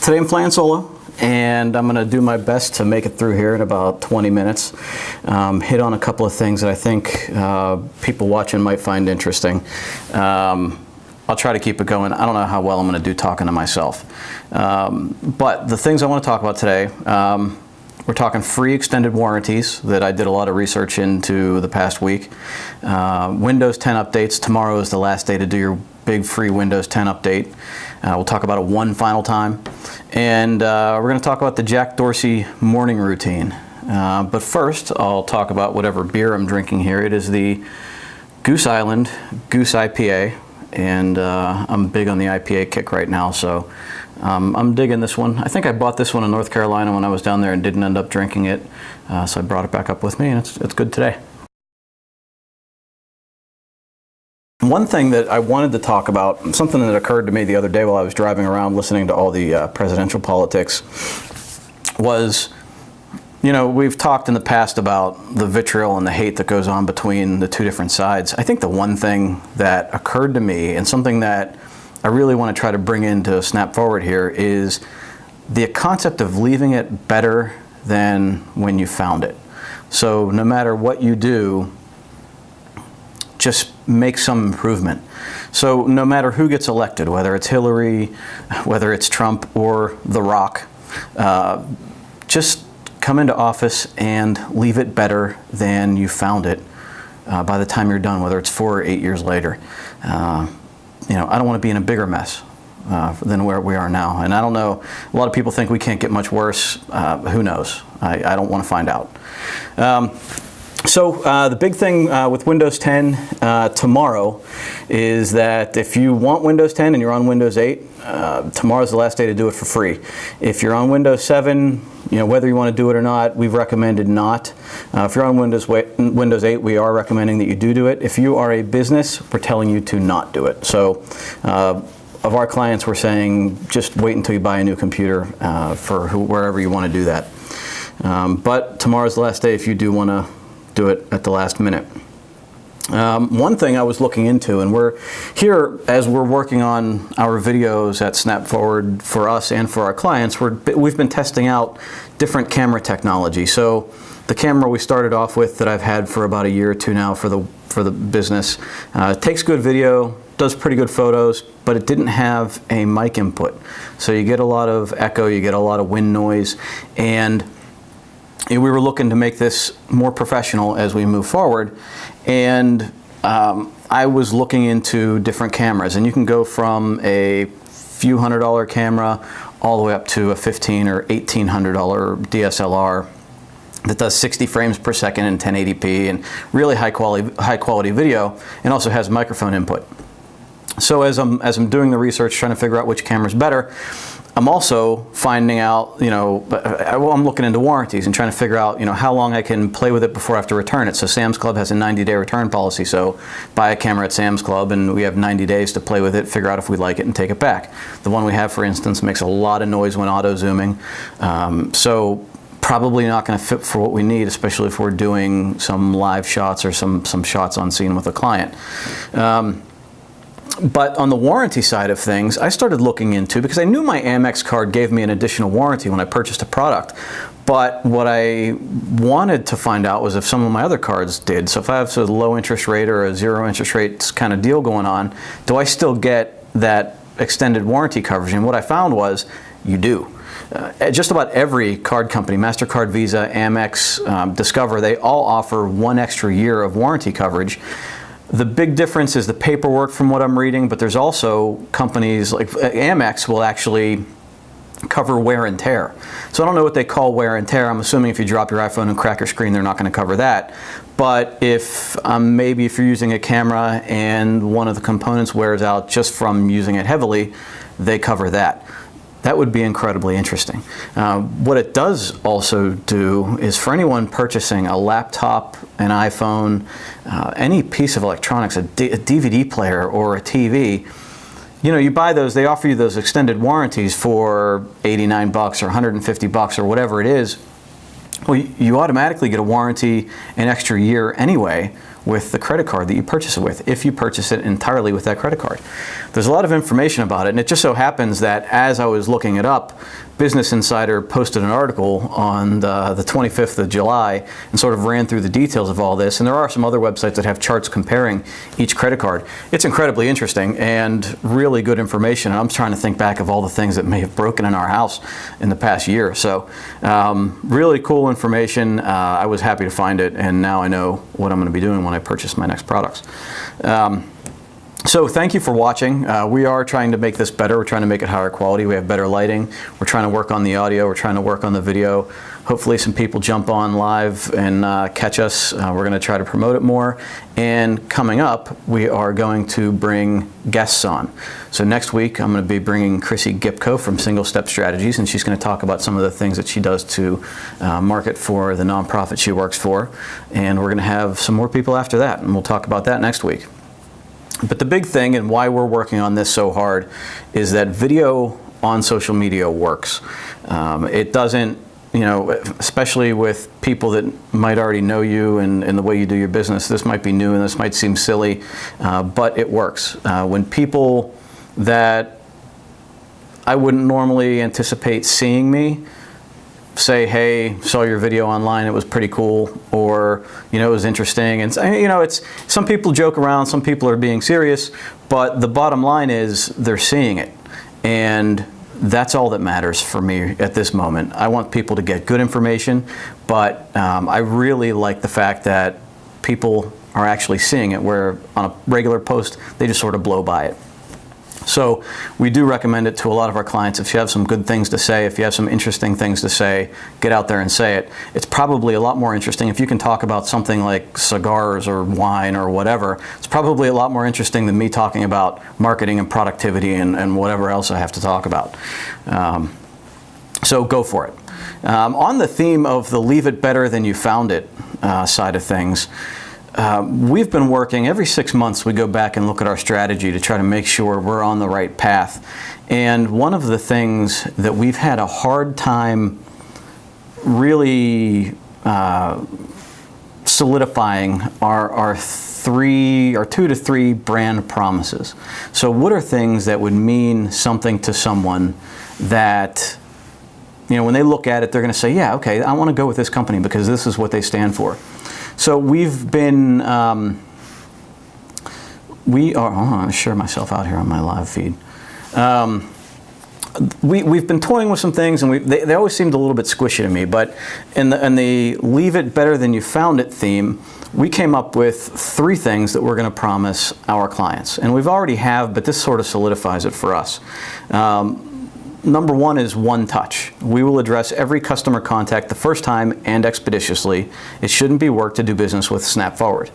Today I'm flying solo, and I'm going to do my best to make it through here in about 20 minutes. Hit on a couple of things that I think people watching might find interesting. I'll try to keep it going. I don't know how well I'm going to do talking to myself. But the things I want to talk about today, we're talking free extended warranties that I did a lot of research into the past week. Windows 10 updates. Tomorrow is the last day to do your big free Windows 10 update. We'll talk about it one final time. And we're going to talk about the Jack Dorsey morning routine. But first, I'll talk about whatever beer I'm drinking here. It is the Goose Island Goose IPA. And I'm big on the IPA kick right now, so I'm digging this one. I think I bought this one in North Carolina when I was down there and didn't end up drinking it, so I brought it back up with me, and it's good today. One thing that I wanted to talk about, something that occurred to me the other day while I was driving around listening to all the presidential politics, was, you know, we've talked in the past about the vitriol and the hate that goes on between the two different sides. I think the one thing that occurred to me, and something that I really want to try to bring into Snap Forward here, is the concept of leaving it better than when you found it. So no matter what you do, just make some improvement. So no matter who gets elected, whether it's Hillary, whether it's Trump, or The Rock, just come into office and leave it better than you found it by the time you're done, whether it's 4 or 8 years later. You know, I don't want to be in a bigger mess than where we are now. And I don't know, a lot of people think we can't get much worse. Who knows? I don't want to find out. So the big thing with Windows 10 tomorrow is that if you want Windows 10 and you're on Windows 8, tomorrow's the last day to do it for free. If you're on Windows 7, you know, whether you want to do it or not, we've recommended not. If you're on Windows 8, we are recommending that you do it. If you are a business, we're telling you to not do it. So of our clients, we're saying just wait until you buy a new computer for wherever you want to do that. But tomorrow's the last day if you do want to do it at the last minute. One thing I was looking into, and we're here as we're working on our videos at Snap Forward for us and for our clients, we've been testing out different camera technology. So the camera we started off with that I've had for about a year or two now for the business takes good video, does pretty good photos, but it didn't have a mic input. So you get a lot of echo, you get a lot of wind noise, and we were looking to make this more professional as we move forward, and I was looking into different cameras, and you can go from a few $100 camera all the way up to a $1,500 or $1,800 DSLR that does 60 frames per second in 1080p and really high quality video, and also has microphone input. So as I'm doing the research, trying to figure out which camera's better, I'm also finding out, you know, I'm looking into warranties and trying to figure out, you know, how long I can play with it before I have to return it. So Sam's Club has a 90-day return policy. So buy a camera at Sam's Club and we have 90 days to play with it, figure out if we like it, and take it back. The one we have, for instance, makes a lot of noise when auto zooming. So probably not going to fit for what we need, especially if we're doing some live shots or some shots on scene with a client. But on the warranty side of things, I started looking into, because I knew my Amex card gave me an additional warranty when I purchased a product. But what I wanted to find out was if some of my other cards did. So if I have a low interest rate or a zero interest rate kind of deal going on, do I still get that extended warranty coverage? And what I found was you do. Just about every card company, MasterCard, Visa, Amex, Discover, they all offer 1 extra year of warranty coverage. The big difference is the paperwork from what I'm reading, but there's also companies like Amex will actually cover wear and tear. So I don't know what they call wear and tear. I'm assuming if you drop your iPhone and crack your screen, they're not going to cover that. But if maybe if you're using a camera and one of the components wears out just from using it heavily, they cover that. That would be incredibly interesting. What it does also do is for anyone purchasing a laptop, an iPhone, any piece of electronics, a DVD player or a TV, you know, you buy those, they offer you those extended warranties for 89 bucks or 150 bucks or whatever it is. Well, you automatically get a warranty an extra year anyway, with the credit card that you purchase it with, if you purchase it entirely with that credit card. There's a lot of information about it, and it just so happens that as I was looking it up, Business Insider posted an article on the 25th of July and sort of ran through the details of all this, and there are some other websites that have charts comparing each credit card. It's incredibly interesting and really good information, and I'm trying to think back of all the things that may have broken in our house in the past year. So really cool information. I was happy to find it, and now I know what I'm going to be doing when I purchase my next products. So thank you for watching. We are trying to make this better. We're trying to make it higher quality. We have better lighting. We're trying to work on the audio. We're trying to work on the video. Hopefully some people jump on live and catch us. We're going to try to promote it more. And coming up, we are going to bring guests on. So next week, I'm going to be bringing Chrissy Gipko from Single Step Strategies, and she's going to talk about some of the things that she does to market for the nonprofit she works for. And we're going to have some more people after that, and we'll talk about that next week. But the big thing, and why we're working on this so hard, is that video on social media works. It doesn't, especially with people that might already know you and the way you do your business, this might be new and this might seem silly, but it works. When people that I wouldn't normally anticipate seeing me say, hey, saw your video online, it was pretty cool, or it was interesting, and it's, some people joke around, some people are being serious, but the bottom line is they're seeing it, and that's all that matters for me at this moment. I want people to get good information, but I really like the fact that people are actually seeing it, where on a regular post they just sort of blow by it. So we do recommend it to a lot of our clients. If you have some good things to say, if you have some interesting things to say, get out there and say it. It's probably a lot more interesting if you can talk about something like cigars or wine or whatever. It's probably a lot more interesting than me talking about marketing and productivity and whatever else I have to talk about. So go for it. On the theme of the leave it better than you found it side of things, we've been working, every 6 months we go back and look at our strategy to try to make sure we're on the right path. And one of the things that we've had a hard time really solidifying are our 2 to 3 brand promises. So what are things that would mean something to someone that, when they look at it, they're going to say, yeah, okay, I want to go with this company because this is what they stand for. So we've been, hold on, I'm going to share myself out here on my live feed. We've been toying with some things, and they always seemed a little bit squishy to me, but in the leave it better than you found it theme, we came up with 3 things that we're going to promise our clients. And we've already have, but this sort of solidifies it for us. Number 1 is one touch. We will address every customer contact the first time and expeditiously. It shouldn't be work to do business with Snap Forward.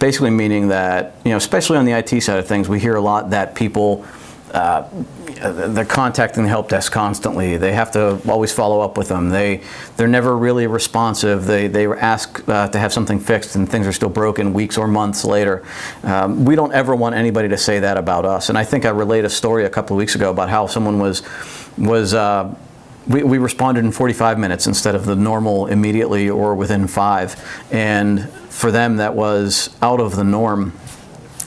Basically meaning that, especially on the IT side of things, we hear a lot that people, they're contacting the help desk constantly. They have to always follow up with them. They're never really responsive. They ask to have something fixed and things are still broken weeks or months later. We don't ever want anybody to say that about us. And I think I relayed a story a couple of weeks ago about how someone we responded in 45 minutes instead of the normal immediately or within 5. And for them, that was out of the norm.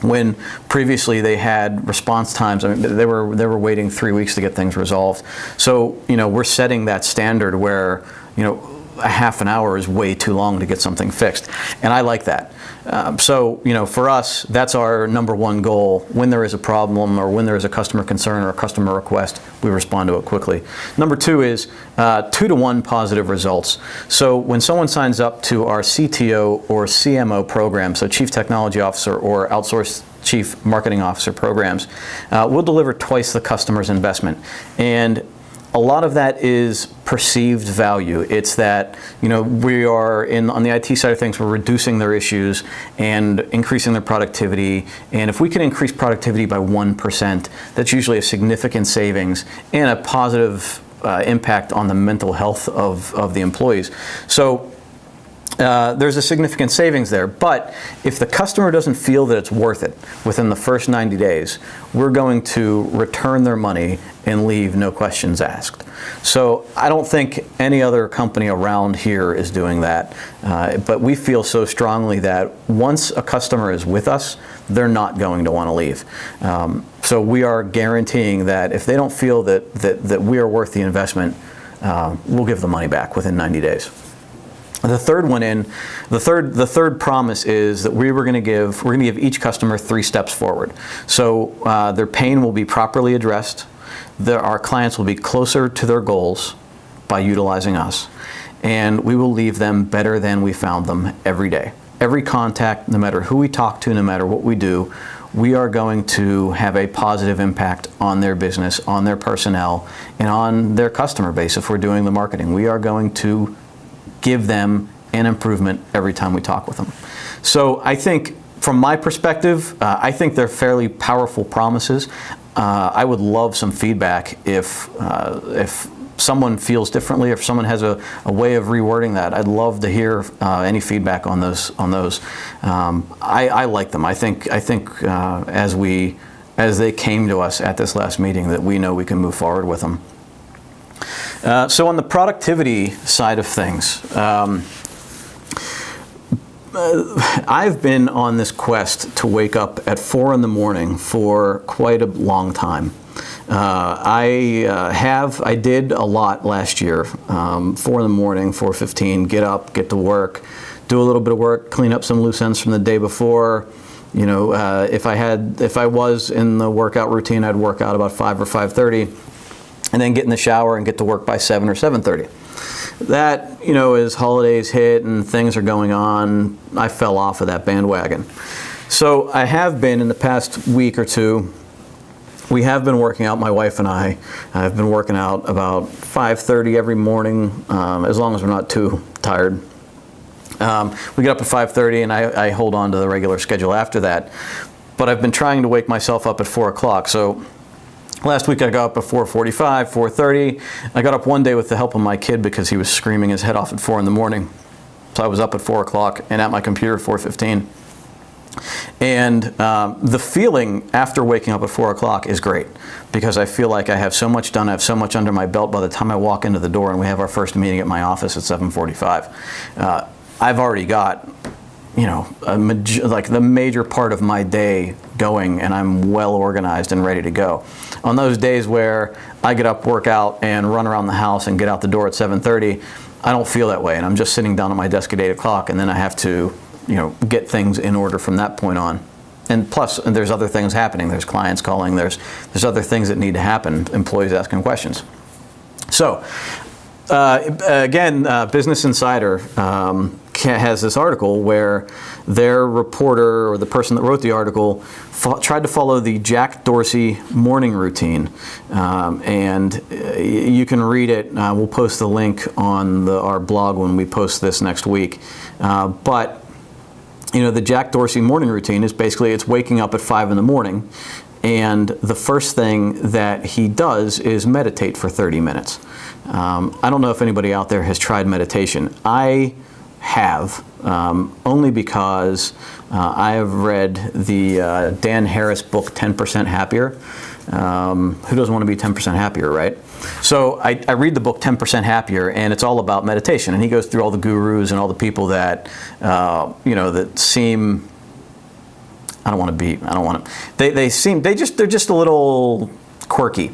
When previously they had response times, I mean, they were waiting 3 weeks to get things resolved. So, we're setting that standard where, a half an hour is way too long to get something fixed. And I like that. So, for us, that's our number 1 goal. When there is a problem or when there is a customer concern or a customer request, we respond to it quickly. Number 2 is 2 to 1 positive results. So when someone signs up to our CTO or CMO program, so Chief Technology Officer or Outsourced Chief Marketing Officer programs, we'll deliver twice the customer's investment. And a lot of that is perceived value. It's that, we are on the IT side of things, we're reducing their issues and increasing their productivity. And if we can increase productivity by 1%, that's usually a significant savings and a positive impact on the mental health of the employees. So there's a significant savings there. But if the customer doesn't feel that it's worth it within the first 90 days, we're going to return their money and leave no questions asked. So I don't think any other company around here is doing that. But we feel so strongly that once a customer is with us, they're not going to want to leave. So we are guaranteeing that if they don't feel that we are worth the investment, we'll give the money back within 90 days. The third promise is that we're going to give each customer 3 steps forward. So their pain will be properly addressed. Our clients will be closer to their goals by utilizing us, and we will leave them better than we found them every day. Every contact, no matter who we talk to, no matter what we do, we are going to have a positive impact on their business, on their personnel, and on their customer base if we're doing the marketing. We are going to give them an improvement every time we talk with them. So I think, from my perspective, I think they're fairly powerful promises. I would love some feedback if someone feels differently, if someone has a way of rewording that. I'd love to hear any feedback on those. I like them. I think as they came to us at this last meeting, that we know we can move forward with them. So on the productivity side of things, I've been on this quest to wake up at 4 in the morning for quite a long time. I did a lot last year. 4 in the morning, 4:15, get up, get to work, do a little bit of work, clean up some loose ends from the day before. You know, if I was in the workout routine, I'd work out about 5 or 5:30, and then get in the shower and get to work by 7 or 7:30. That, you know, as holidays hit and things are going on, I fell off of that bandwagon. So I have been, in the past week or two, we have been working out, my wife and I have been working out about 5:30 every morning, as long as we're not too tired. We get up at 5:30 and I hold on to the regular schedule after that. But I've been trying to wake myself up at 4 o'clock. So last week I got up at 4:45, 4:30. I got up one day with the help of my kid because he was screaming his head off at 4 in the morning. So I was up at 4 o'clock and at my computer at 4:15. And the feeling after waking up at 4 o'clock is great, because I feel like I have so much done, I have so much under my belt by the time I walk into the door and we have our first meeting at my office at 7:45. I've already got, you know, like the major part of my day going, and I'm well organized and ready to go. On those days where I get up, work out, and run around the house and get out the door at 7:30, I don't feel that way, and I'm just sitting down at my desk at 8 o'clock, and then I have to, you know, get things in order from that point on. And plus, there's other things happening. There's clients calling. There's other things that need to happen. Employees asking questions. So, again, Business Insider has this article where their reporter, or the person that wrote the article, tried to follow the Jack Dorsey morning routine. And you can read it. We'll post the link on our blog when we post this next week. But you know, the Jack Dorsey morning routine is basically, it's waking up at 5 in the morning, and the first thing that he does is meditate for 30 minutes. I don't know if anybody out there has tried meditation. I have, only because I have read the Dan Harris book, 10% Happier. Who doesn't want to be 10% happier, right? So I read the book 10% Happier, and it's all about meditation. And he goes through all the gurus and all the people that, you know, that seem, they're just a little quirky.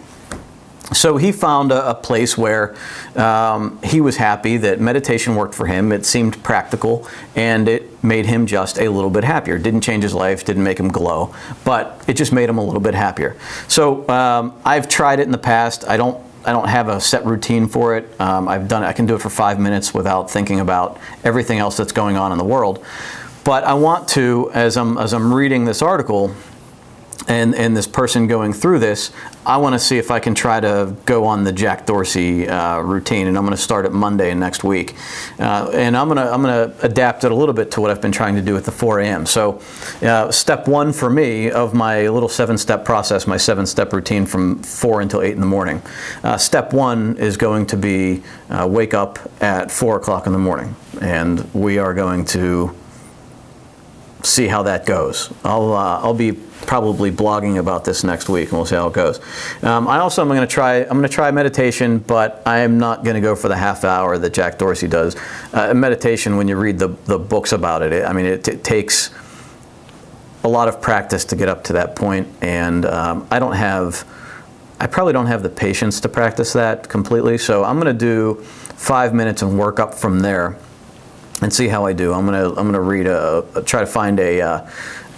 So he found a place where he was happy that meditation worked for him. It seemed practical, and it made him just a little bit happier. Didn't change his life, didn't make him glow, but it just made him a little bit happier. So I've tried it in the past. I don't have a set routine for it. I've done it. I can do it for 5 minutes without thinking about everything else that's going on in the world. But I want to, as I'm reading this article, and this person going through this, I want to see if I can try to go on the Jack Dorsey routine, and I'm going to start it Monday next week, and I'm gonna adapt it a little bit to what I've been trying to do at the 4 a.m. So, step one for me of my little 7-step process, my 7-step routine from 4 until 8 in the morning. Step one is going to be wake up at 4 o'clock in the morning, and we are going to see how that goes. I'll be probably blogging about this next week, and we'll see how it goes. I'm going to try meditation, but I am not going to go for the half hour that Jack Dorsey does. Meditation, when you read the books about it, it takes a lot of practice to get up to that point, and I probably don't have the patience to practice that completely. So I'm going to do 5 minutes and work up from there, and see how I do. I'm gonna read try to find a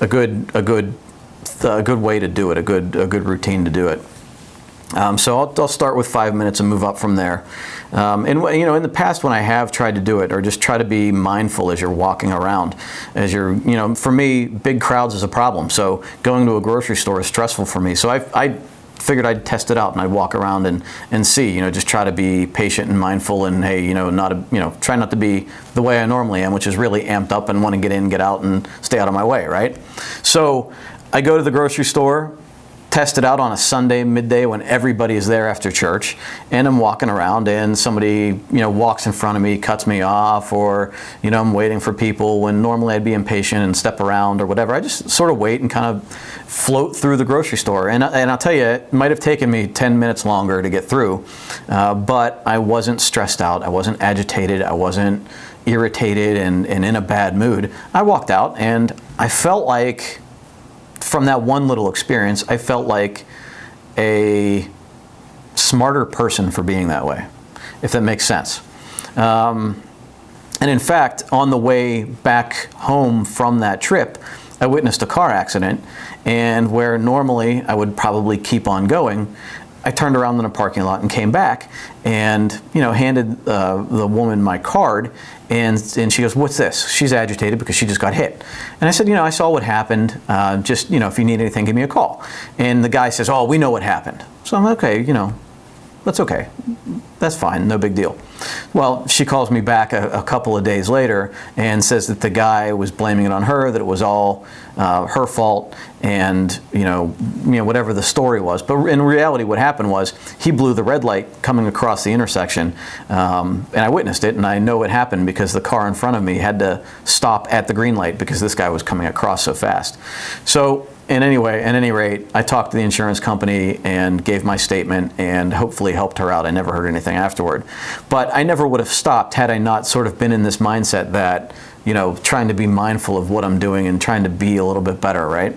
good way to do it, a good routine to do it. So I'll start with 5 minutes and move up from there. And in the past when I have tried to do it, or just try to be mindful as you're walking around, for me, big crowds is a problem. So going to a grocery store is stressful for me. So I figured I'd test it out, and I'd walk around and see, just try to be patient and mindful, and hey, try not to be the way I normally am, which is really amped up and want to get in, get out, and stay out of my way, right? So I go to the grocery store, test it out on a Sunday midday when everybody is there after church, and I'm walking around, and somebody walks in front of me, cuts me off, or I'm waiting for people when normally I'd be impatient and step around or whatever. I just sort of wait and kind of float through the grocery store, and I'll tell you, it might have taken me 10 minutes longer to get through, but I wasn't stressed out, I wasn't agitated, I wasn't irritated and in a bad mood. I walked out, and I felt like, from that one little experience, I felt like a smarter person for being that way, if that makes sense. And in fact, on the way back home from that trip, I witnessed a car accident, and where normally I would probably keep on going, I turned around in a parking lot and came back, and handed the woman my card, and she goes, "What's this?" She's agitated because she just got hit. And I said, "I saw what happened. Just if you need anything, give me a call." And the guy says, "Oh, we know what happened." So I'm like, "Okay, that's okay. That's fine, no big deal." Well, she calls me back a couple of days later and says that the guy was blaming it on her, that it was all her fault, and whatever the story was. But in reality, what happened was he blew the red light coming across the intersection, and I witnessed it, and I know it happened because the car in front of me had to stop at the green light because this guy was coming across so fast. So at any rate, I talked to the insurance company and gave my statement and hopefully helped her out. I never heard anything afterward. But I never would have stopped had I not sort of been in this mindset that, trying to be mindful of what I'm doing and trying to be a little bit better, right?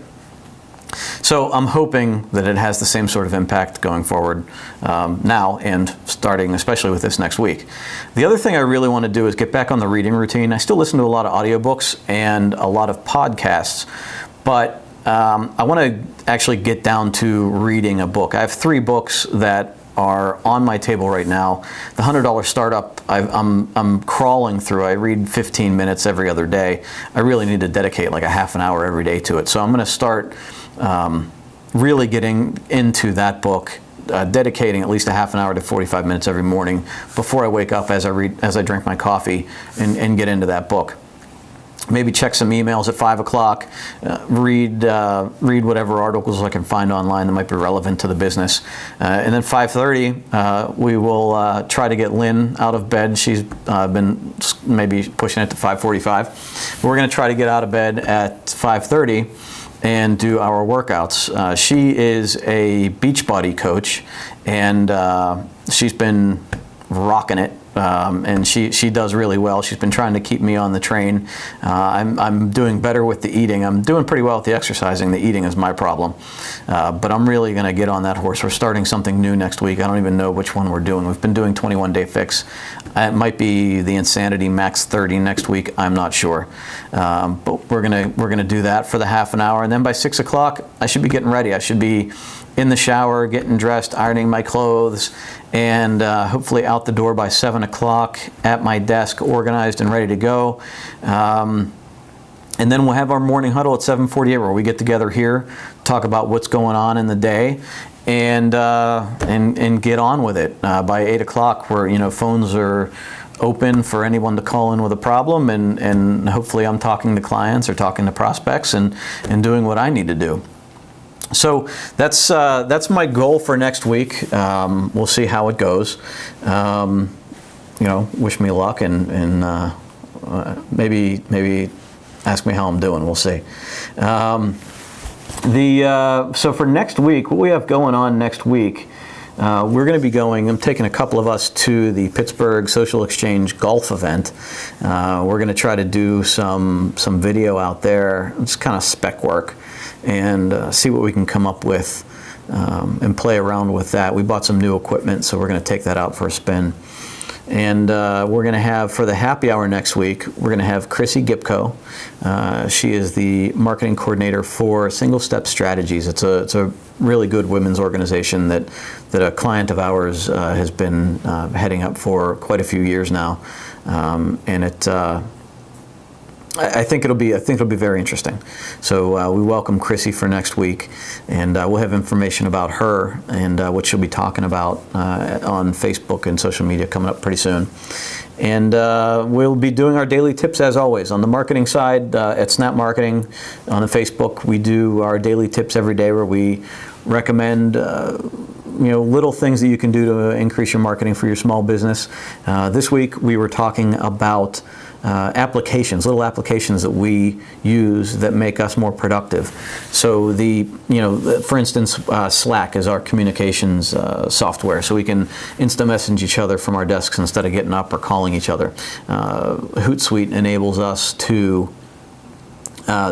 So I'm hoping that it has the same sort of impact going forward now, and starting especially with this next week. The other thing I really want to do is get back on the reading routine. I still listen to a lot of audiobooks and a lot of podcasts, but I want to actually get down to reading a book. I have 3 books that are on my table right now. The $100 Startup, I'm crawling through. I read 15 minutes every other day. I really need to dedicate like a half an hour every day to it. So I'm going to start really getting into that book, dedicating at least a half an hour to 45 minutes every morning before I wake up, as I drink my coffee, and get into that book. Maybe check some emails at 5 o'clock, read whatever articles I can find online that might be relevant to the business. And then 5:30, we will try to get Lynn out of bed. She's been maybe pushing it to 5:45. We're going to try to get out of bed at 5:30 and do our workouts. She is a Beachbody coach, and she's been rocking it. And she does really well. She's been trying to keep me on the train. I'm doing better with the eating. I'm doing pretty well with the exercising. The eating is my problem. But I'm really going to get on that horse. We're starting something new next week. I don't even know which one we're doing. We've been doing 21-day fix. It might be the Insanity Max 30 next week. I'm not sure. But we're gonna do that for the half an hour, and then by 6 o'clock, I should be getting ready. I should be in the shower, getting dressed, ironing my clothes, and hopefully out the door by 7 o'clock, at my desk, organized and ready to go. And then we'll have our morning huddle at 7:48 where we get together here, talk about what's going on in the day, and get on with it. By 8 o'clock, where phones are open for anyone to call in with a problem, and hopefully I'm talking to clients or talking to prospects and doing what I need to do. So that's my goal for next week. We'll see how it goes. Wish me luck and maybe ask me how I'm doing. We'll see. So for next week, what we have going on next week, we're going to be I'm taking a couple of us to the Pittsburgh Social Exchange golf event. We're going to try to do some video out there. It's kind of spec work and see what we can come up with and play around with that. We bought some new equipment, so we're going to take that out for a spin. And we're going to have, for the happy hour next week, we're going to have Chrissy Gipko. She is the marketing coordinator for Single Step Strategies. It's a really good women's organization that a client of ours has been heading up for quite a few years now, and I think it'll be very interesting. So we welcome Chrissy for next week, and we'll have information about her and what she'll be talking about on Facebook and social media coming up pretty soon. And we'll be doing our daily tips as always. On the marketing side, at Snap Marketing, on the Facebook, we do our daily tips every day where we recommend little things that you can do to increase your marketing for your small business. This week we were talking about little applications that we use that make us more productive. So for instance, Slack is our communications software, so we can instant message each other from our desks instead of getting up or calling each other. Hootsuite enables us to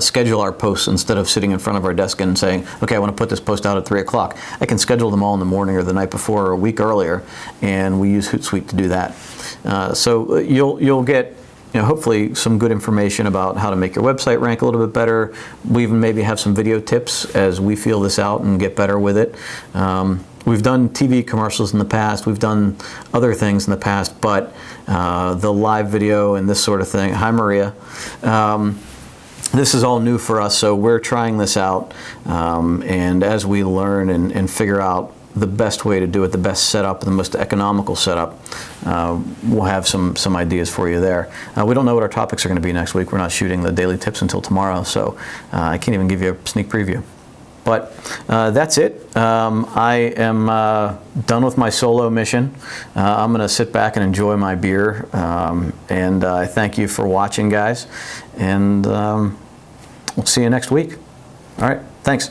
schedule our posts instead of sitting in front of our desk and saying, okay, I want to put this post out at 3 o'clock. I can schedule them all in the morning or the night before or a week earlier, and we use Hootsuite to do that. So you'll get hopefully some good information about how to make your website rank a little bit better. We even maybe have some video tips as we feel this out and get better with it. We've done TV commercials in the past. We've done other things in the past, but the live video and this sort of thing. Hi, Maria. This is all new for us, so we're trying this out. And as we learn and figure out the best way to do it, the best setup, the most economical setup, we'll have some ideas for you there. We don't know what our topics are going to be next week. We're not shooting the daily tips until tomorrow, so I can't even give you a sneak preview. But that's it. I am done with my solo mission. I'm going to sit back and enjoy my beer. And I thank you for watching, guys. And we'll see you next week. All right. Thanks.